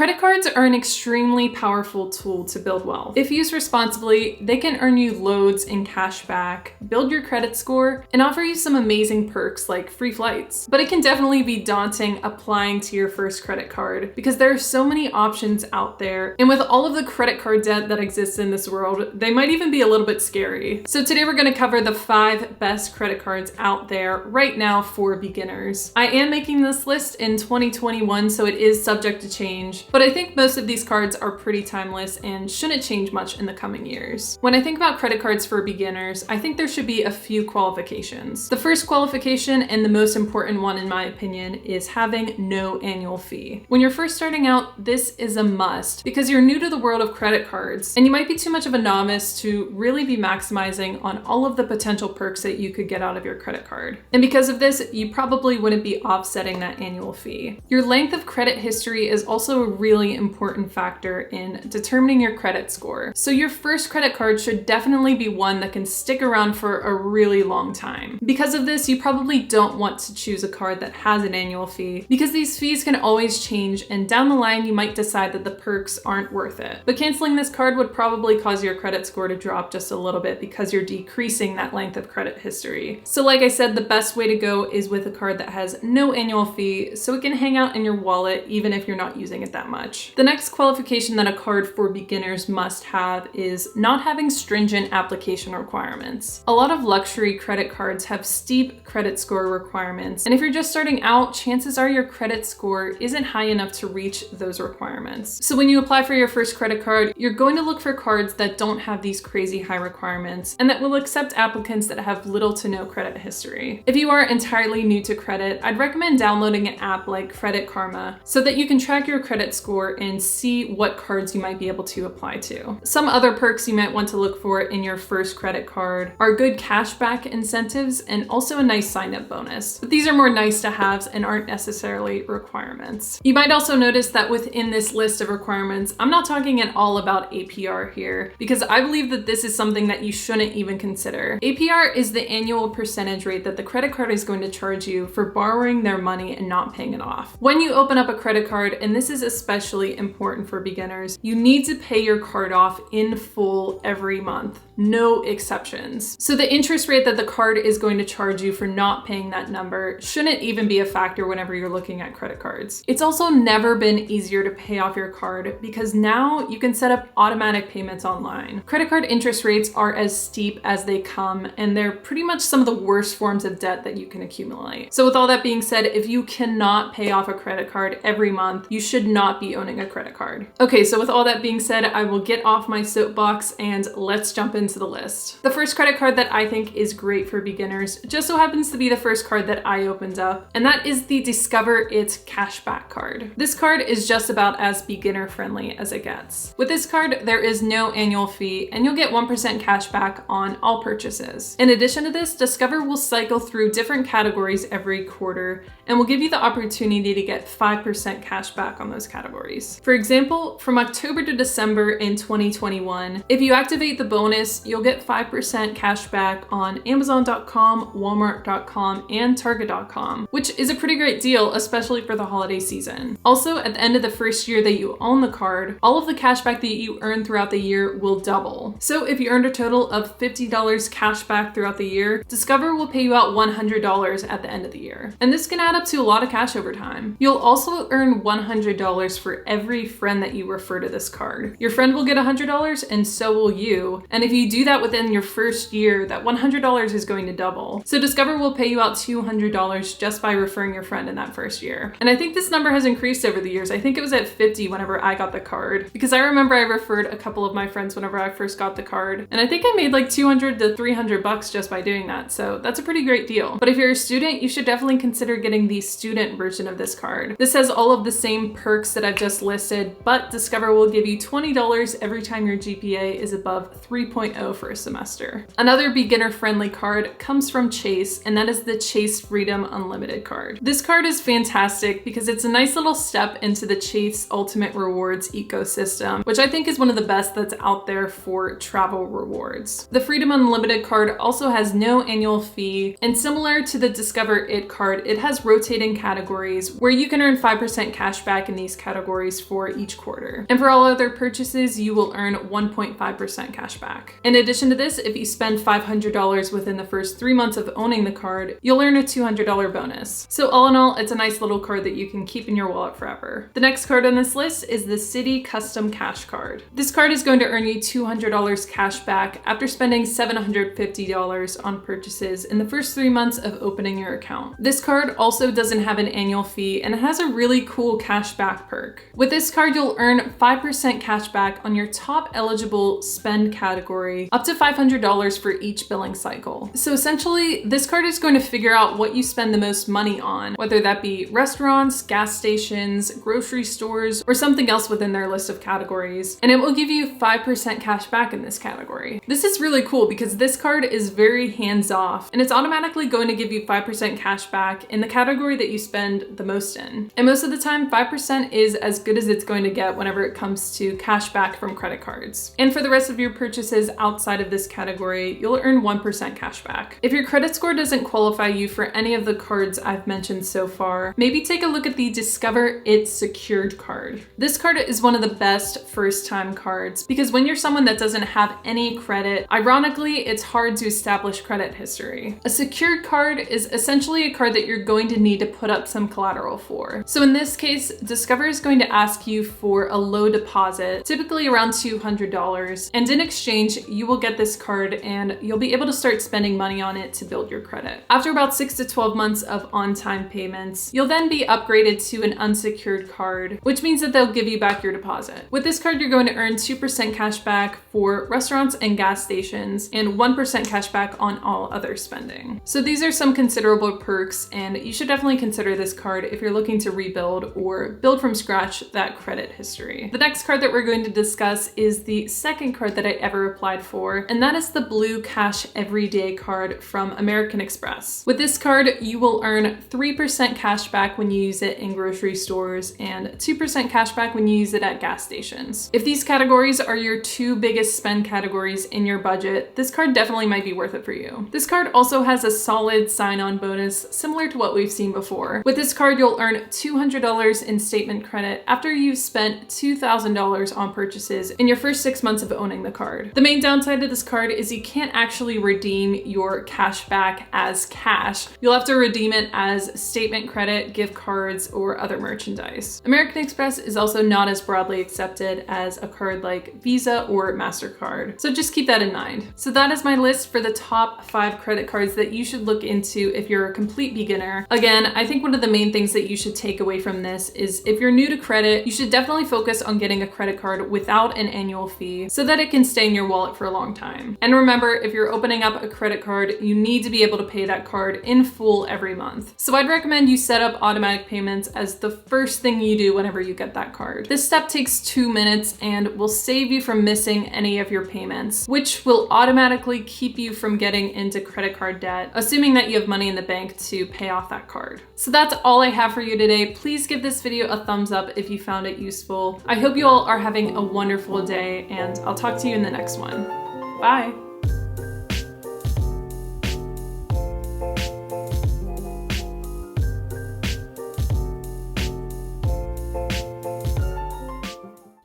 Credit cards are an extremely powerful tool to build wealth. If used responsibly, they can earn you loads in cash back, build your credit score, and offer you some amazing perks like free flights. But it can definitely be daunting applying to your first credit card because there are so many options out there, and with all of the credit card debt that exists in this world, they might even be a little bit scary. So today we're going to cover the 5 best credit cards out there right now for beginners. I am making this list in 2021, so it is subject to change. But I think most of these cards are pretty timeless and shouldn't change much in the coming years. When I think about credit cards for beginners, I think there should be a few qualifications. The first qualification, and the most important one in my opinion, is having no annual fee. When you're first starting out, this is a must because you're new to the world of credit cards and you might be too much of a novice to really be maximizing on all of the potential perks that you could get out of your credit card. And because of this, you probably wouldn't be offsetting that annual fee. Your length of credit history is also a really important factor in determining your credit score. So your first credit card should definitely be one that can stick around for a really long time. Because of this, you probably don't want to choose a card that has an annual fee because these fees can always change, and down the line you might decide that the perks aren't worth it. But canceling this card would probably cause your credit score to drop just a little bit because you're decreasing that length of credit history. So like I said, the best way to go is with a card that has no annual fee so it can hang out in your wallet even if you're not using it that much. The next qualification that a card for beginners must have is not having stringent application requirements. A lot of luxury credit cards have steep credit score requirements, and if you're just starting out, chances are your credit score isn't high enough to reach those requirements. So when you apply for your first credit card, you're going to look for cards that don't have these crazy high requirements and that will accept applicants that have little to no credit history. If you are entirely new to credit, I'd recommend downloading an app like Credit Karma so that you can track your credit score and see what cards you might be able to apply to. Some other perks you might want to look for in your first credit card are good cashback incentives and also a nice sign-up bonus. But these are more nice to haves and aren't necessarily requirements. You might also notice that within this list of requirements, I'm not talking at all about APR here because I believe that this is something that you shouldn't even consider. APR is the annual percentage rate that the credit card is going to charge you for borrowing their money and not paying it off. When you open up a credit card, and this is especially important for beginners, you need to pay your card off in full every month. No exceptions. So the interest rate that the card is going to charge you for not paying that number shouldn't even be a factor whenever you're looking at credit cards. It's also never been easier to pay off your card because now you can set up automatic payments online. Credit card interest rates are as steep as they come, and they're pretty much some of the worst forms of debt that you can accumulate. So with all that being said, if you cannot pay off a credit card every month, you should not be owning a credit card. Okay, so with all that being said, I will get off my soapbox and let's jump into the list. The first credit card that I think is great for beginners just so happens to be the first card that I opened up, and that is the Discover It Cashback card. This card is just about as beginner friendly as it gets. With this card, there is no annual fee and you'll get 1% cash back on all purchases. In addition to this, Discover will cycle through different categories every quarter and will give you the opportunity to get 5% cash back on those categories. For example, from October to December in 2021, if you activate the bonus, you'll get 5% cash back on Amazon.com, Walmart.com, and Target.com, which is a pretty great deal, especially for the holiday season. Also, at the end of the first year that you own the card, all of the cash back that you earn throughout the year will double. So if you earned a total of $50 cash back throughout the year, Discover will pay you out $100 at the end of the year. And this can add up to a lot of cash over time. You'll also earn $100 for every friend that you refer to this card. Your friend will get $100 and so will you. And if you do that within your first year, that $100 is going to double. So Discover will pay you out $200 just by referring your friend in that first year. And I think this number has increased over the years. I think it was at 50 whenever I got the card because I remember I referred a couple of my friends whenever I first got the card. And I think I made like 200 to 300 bucks just by doing that. So that's a pretty great deal. But if you're a student, you should definitely consider getting the student version of this card. This has all of the same perks that I've just listed, but Discover will give you $20 every time your GPA is above 3.0 for a semester. Another beginner-friendly card comes from Chase, and that is the Chase Freedom Unlimited card. This card is fantastic because it's a nice little step into the Chase Ultimate Rewards ecosystem, which I think is one of the best that's out there for travel rewards. The Freedom Unlimited card also has no annual fee, and similar to the Discover It card, it has rotating categories where you can earn 5% cash back in these categories categories for each quarter. And for all other purchases, you will earn 1.5% cash back. In addition to this, if you spend $500 within the first 3 months of owning the card, you'll earn a $200 bonus. So all in all, it's a nice little card that you can keep in your wallet forever. The next card on this list is the Citi Custom Cash Card. This card is going to earn you $200 cash back after spending $750 on purchases in the first 3 months of opening your account. This card also doesn't have an annual fee and it has a really cool cash back perk. With this card, you'll earn 5% cash back on your top eligible spend category, up to $500 for each billing cycle. So essentially, this card is going to figure out what you spend the most money on, whether that be restaurants, gas stations, grocery stores, or something else within their list of categories, and it will give you 5% cash back in this category. This is really cool because this card is very hands-off, and it's automatically going to give you 5% cash back in the category that you spend the most in. And most of the time, 5% is as good as it's going to get whenever it comes to cash back from credit cards. And for the rest of your purchases outside of this category, you'll earn 1% cash back. If your credit score doesn't qualify you for any of the cards I've mentioned so far, maybe take a look at the Discover It Secured card. This card is one of the best first-time cards because when you're someone that doesn't have any credit, ironically, it's hard to establish credit history. A secured card is essentially a card that you're going to need to put up some collateral for. So in this case, Discover is going to ask you for a low deposit, typically around $200, and in exchange, you will get this card and you'll be able to start spending money on it to build your credit. After about 6 to 12 months of on-time payments, you'll then be upgraded to an unsecured card, which means that they'll give you back your deposit. With this card, you're going to earn 2% cash back for restaurants and gas stations and 1% cash back on all other spending. So these are some considerable perks, and you should definitely consider this card if you're looking to rebuild or build from scratch that credit history. The next card that we're going to discuss is the second card that I ever applied for, and that is the Blue Cash Everyday card from American Express. With this card, you will earn 3% cash back when you use it in grocery stores and 2% cash back when you use it at gas stations. If these categories are your two biggest spend categories in your budget, this card definitely might be worth it for you. This card also has a solid sign-on bonus similar to what we've seen before. With this card, you'll earn $200 in statement credit after you've spent $2,000 on purchases in your first 6 months of owning the card. The main downside of this card is you can't actually redeem your cash back as cash. You'll have to redeem it as statement credit, gift cards, or other merchandise. American Express is also not as broadly accepted as a card like Visa or MasterCard, so just keep that in mind. So that is my list for the top 5 credit cards that you should look into if you're a complete beginner. Again, I think one of the main things that you should take away from this is if you're new to credit, you should definitely focus on getting a credit card without an annual fee so that it can stay in your wallet for a long time. And remember, if you're opening up a credit card, you need to be able to pay that card in full every month. So I'd recommend you set up automatic payments as the first thing you do whenever you get that card. This step takes 2 minutes and will save you from missing any of your payments, which will automatically keep you from getting into credit card debt, assuming that you have money in the bank to pay off that card. So that's all I have for you today. Please give this video a thumbs up if you found it useful. I hope you all are having a wonderful day, and I'll talk to you in the next one. Bye.